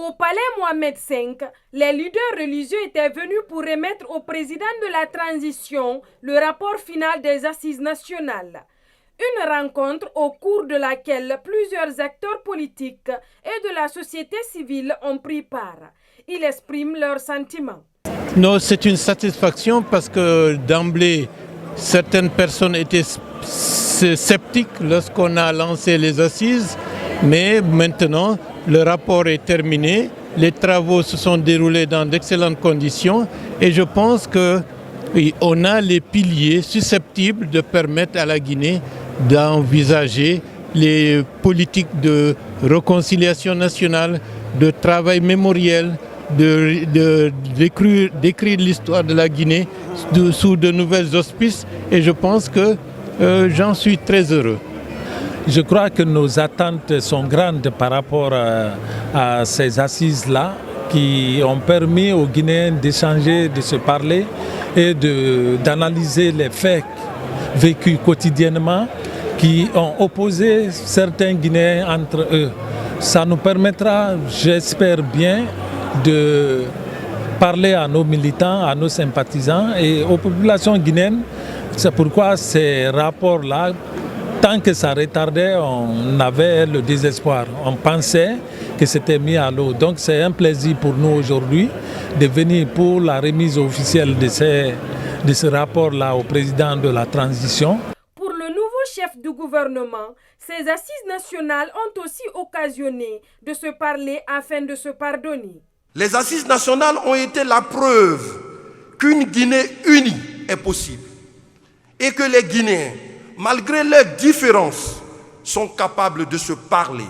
Au palais Mohamed V, les leaders religieux étaient venus pour remettre au président de la transition le rapport final des assises nationales. Une rencontre au cours de laquelle plusieurs acteurs politiques et de la société civile ont pris part. Ils expriment leurs sentiments. Non, c'est une satisfaction parce que d'emblée, certaines personnes étaient sceptiques lorsqu'on a lancé les assises, mais maintenant, le rapport est terminé, les travaux se sont déroulés dans d'excellentes conditions et je pense qu'on a les piliers susceptibles de permettre à la Guinée d'envisager les politiques de réconciliation nationale, de travail mémoriel, d'écrire l'histoire de la Guinée sous de nouvelles auspices et je pense que j'en suis très heureux. Je crois que nos attentes sont grandes par rapport à ces assises-là qui ont permis aux Guinéens d'échanger, de se parler et d'analyser les faits vécus quotidiennement qui ont opposé certains Guinéens entre eux. Ça nous permettra, j'espère bien, de parler à nos militants, à nos sympathisants et aux populations guinéennes. C'est pourquoi ces rapports-là, tant que ça retardait, on avait le désespoir. On pensait que c'était mis à l'eau. Donc c'est un plaisir pour nous aujourd'hui de venir pour la remise officielle de ce rapport-là au président de la transition. Pour le nouveau chef du gouvernement, ces assises nationales ont aussi occasionné de se parler afin de se pardonner. Les assises nationales ont été la preuve qu'une Guinée unie est possible et que les Guinéens, malgré leurs différences, sont capables de se parler,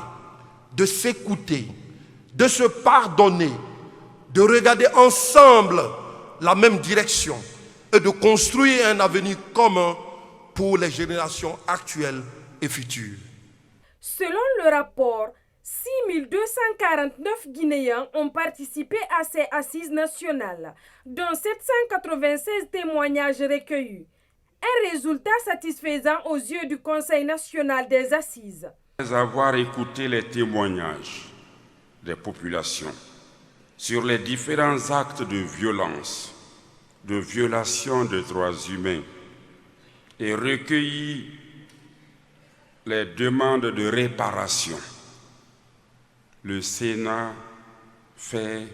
de s'écouter, de se pardonner, de regarder ensemble la même direction et de construire un avenir commun pour les générations actuelles et futures. Selon le rapport, 6249 Guinéens ont participé à ces assises nationales, dont 796 témoignages recueillis. Un résultat satisfaisant aux yeux du Conseil national des assises. Après avoir écouté les témoignages des populations sur les différents actes de violence, de violation des droits humains et recueilli les demandes de réparation, le Sénat fait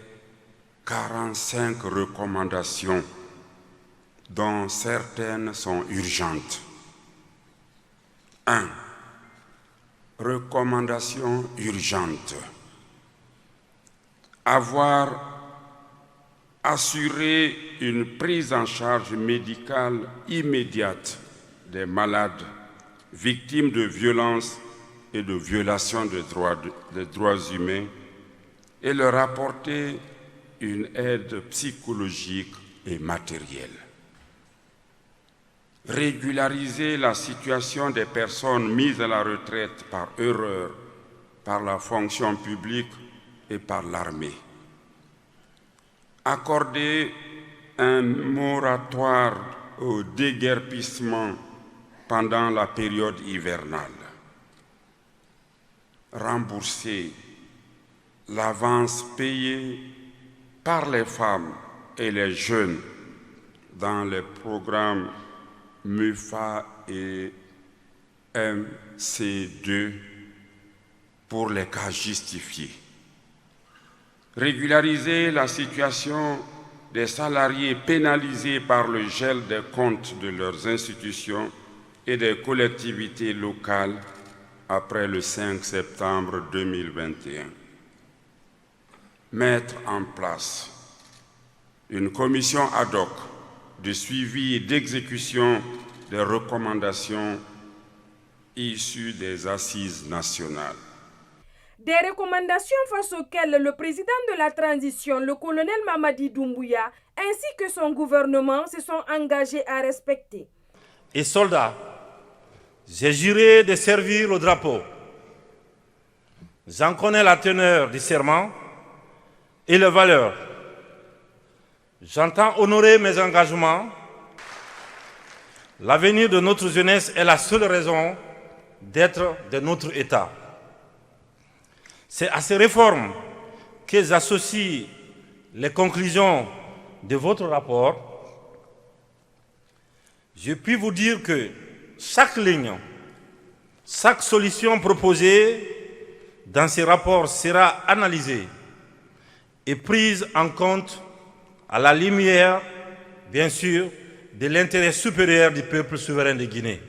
45 recommandations dont certaines sont urgentes. 1. Recommandation urgente. Avoir assuré une prise en charge médicale immédiate des malades victimes de violences et de violations des droits humains et leur apporter une aide psychologique et matérielle. Régulariser la situation des personnes mises à la retraite par erreur par la fonction publique et par l'armée. Accorder un moratoire au déguerpissement pendant la période hivernale. Rembourser l'avance payée par les femmes et les jeunes dans les programmes MUFA et MC2 pour les cas justifiés. Régulariser la situation des salariés pénalisés par le gel des comptes de leurs institutions et des collectivités locales après le 5 septembre 2021. Mettre en place une commission ad hoc de suivi et d'exécution des recommandations issues des assises nationales. Des recommandations face auxquelles le président de la transition, le colonel Mamadi Doumbouya, ainsi que son gouvernement se sont engagés à respecter. Et soldats, j'ai juré de servir le drapeau. J'en connais la teneur du serment et les valeurs. J'entends honorer mes engagements. L'avenir de notre jeunesse est la seule raison d'être de notre État. C'est à ces réformes que j'associe les conclusions de votre rapport, je puis vous dire que chaque ligne, chaque solution proposée dans ces rapports sera analysée et prise en compte à la lumière, bien sûr, de l'intérêt supérieur du peuple souverain de Guinée.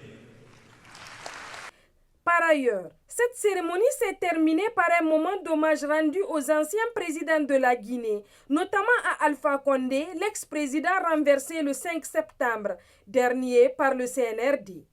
Par ailleurs, cette cérémonie s'est terminée par un moment d'hommage rendu aux anciens présidents de la Guinée, notamment à Alpha Condé, l'ex-président renversé le 5 septembre dernier par le CNRD.